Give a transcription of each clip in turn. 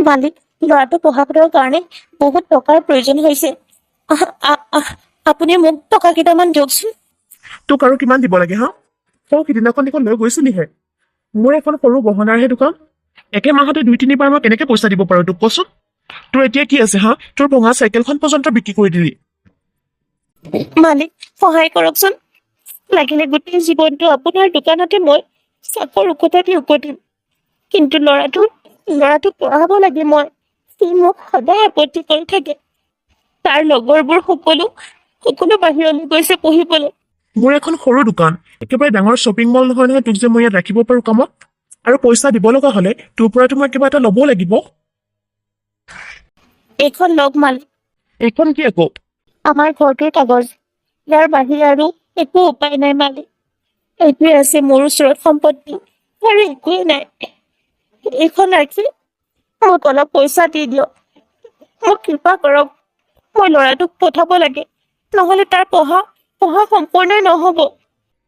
মালিক, ল'ৰাটো পঢ়া শুনাৰ কাৰণে বহুত টকাৰ প্ৰয়োজন হৈছে। আপুনি মোক টকা কেইটামান দিয়কচোন। তোক আৰু কিমান দিব লাগে হা? তই সিদিনাখন দেখোন লৈ গৈছিলিহে। মোৰ এখন সৰু গহনাৰহে দোকান। একে মাহতে 2-3 বাৰ মই কেনেকে পইচা দিব পাৰো তোক কচোন? তোৰ এতিয়া কি আছে হা? তোৰ ভঙা চাইকেলখন পৰ্যন্ত বিক্ৰী কৰি দিলি। মালিক, সহায় কৰকচোন। লাগিলে গোটেই জীৱনটো আপোনাৰ দোকানতে মই চাকৰ উকটিম। কিন্তু ল'ৰাটোক পঢ়াব লাগে মই। সি মোক সদায় আপত্তি কৰি থাকে। তাৰ লগৰবোৰ সকলো বাহিৰলৈ গৈছে পঢ়িবলৈ। মোৰ এখন সৰু দোকান, একেবাৰে ডাঙৰ শ্বপিং মল নহয় নহয় তোক যে মই ইয়াত ৰাখিব পাৰো কামত। আৰু পইচা দিব লগা হলে তোৰ পৰাতো মই কিবা এটা ল'বও লাগিব। এইখন লওক মালিক, এইখন কি আকৌ? আমাৰ ঘৰটোৰ কাগজ। ইয়াৰ বাহিৰে আৰু একো উপায় নাই মালিক। এইটোৱে আছে মোৰ ওচৰত সম্পত্তি, আৰু একোৱেই নাই। এইখন ৰাখি মোক অলপ পইচা দি দিয়ক। মোক কৃপা কৰক। মই ল'ৰাটোক পঠাব লাগে, নহলে তাৰ পঢ়া সম্পূৰ্ণই নহব।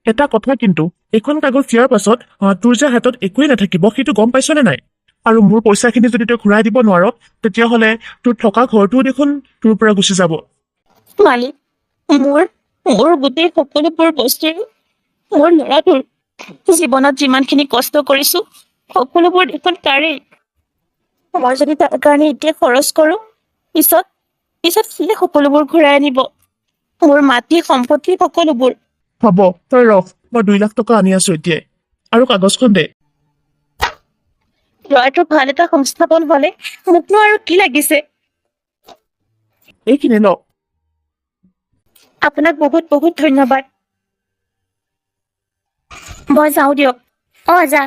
এটা কথা কিন্তু, এইখন কাগজ দিয়াৰ পাছত তোৰ যে হাতত একোৱেই নাথাকিব সেইটো গম পাইছনে নাই? আৰু মোৰ পইচাখিনি যদি তই ঘূৰাই দিব নোৱাৰ, তেতিয়াহ'লে তোৰ থকা ঘৰটোও দেখোন তোৰ পৰা গুচি যাব। মালিক, মোৰ গোটেই সকলোবোৰ বস্তুৰে মোৰ ল'ৰাটোৰ জীৱনত যিমানখিনি কষ্ট কৰিছো, সকলোবোৰ দেখোন তাৰেই। মই যদি তাৰ কাৰণে এতিয়া খৰচ কৰো, পিছত সিয়ে সকলোবোৰ ঘূৰাই আনিব। মোৰ মাটি সম্পত্তি সকলোবোৰ। হ'ব, তই ৰখ, মই 2 লাখ টকা আনি আছো এতিয়াই। আৰু কাগজখন দে। ল'ৰাটোৰ ভাল এটা সংস্থাপন হলে মোকনো আৰু কি লাগিছে। এইখিনি ল। আপোনাক বহুত বহুত ধন্যবাদ। মই যাওঁ দিয়ক। যা।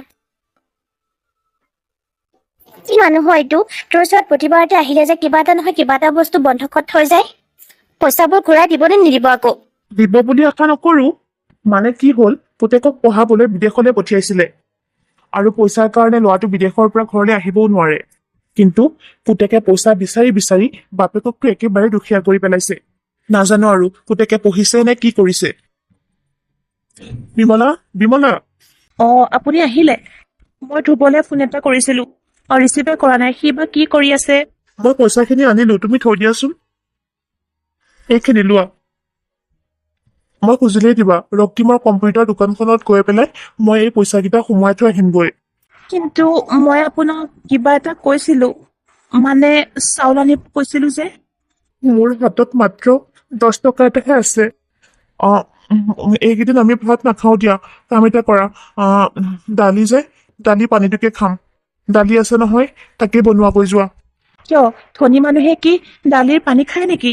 কি মানুহ হয় এইটো? তোৰ ওচৰত প্ৰতিবাৰতে আহিলে যে কিবা এটা নহয় কিবা এটা বস্তু বন্ধকত থৈ যায়। পইচাবোৰ ঘূৰাই দিব নে নিদিব আকৌ? দিব বুলি আশা নকৰো। মানে কি হ'ল, পুতেকক পঢ়াবলৈ বিদেশলৈ পঠিয়াইছিলে। আৰু পইচাৰ কাৰণে ল'ৰাটো বিদেশৰ পৰা ঘৰলৈ আহিবও নোৱাৰে। কিন্তু পুতেকে পইচা বিচাৰি বিচাৰি বাপেককতো একেবাৰে দুখীয়া কৰি পেলাইছে। নাজানো আৰু পুতেকে পঢ়িছে নে কি কৰিছে। বিমলা। আপুনি আহিলে? মই ধ্ৰুৱলৈ ফোন এটা কৰিছিলো, ৰিচিভে কৰা নাই। সি বা কি কৰি আছে? মই পইচাখিনি আনিলো, তুমি থৈ দিয়াচোন। এইখিনি লোৱা। মই খুজিলেই দিবা। ৰক্তিমৰ কম্পিউটাৰ দোকানখনত গৈ পেলাই মই এই পইচাকেইটা সোমোৱাই থৈ আহিমগৈ। কিন্তু মই আপোনাক কিবা এটা কৈছিলো, মানে চাউল আনিব কৈছিলো যে। মোৰ হাতত মাত্ৰ 10 টকা এটাহে আছে। এইকেইদিন আমি ভাত নাখাও দিয়া। কাম এটা কৰা, দালি পানীটোকে খাম। দালি আছে নহয়, তাকে বনোৱাকৈ যোৱা। কিয়, ধনী মানুহে কি দালিৰ পানী খায় নেকি?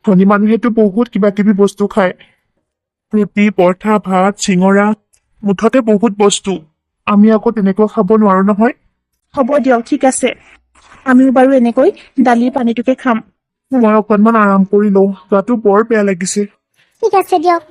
ধনী মানুহেতো বহুত কিবা কিবি বস্তু খায়। ৰুটি, পৰঠা, ভাত, চিঙৰা, মুঠতে বহুত বস্তু। আমি আকৌ তেনেকুৱা খাব নোৱাৰো নহয়। হ'ব দিয়ক, ঠিক আছে। আমিও বাৰু এনেকৈ দালিৰ পানীটোকে খাম। মই অকণমান আৰাম কৰি লওঁ, গাটো বৰ বেয়া লাগিছে। ঠিক আছে দিয়ক।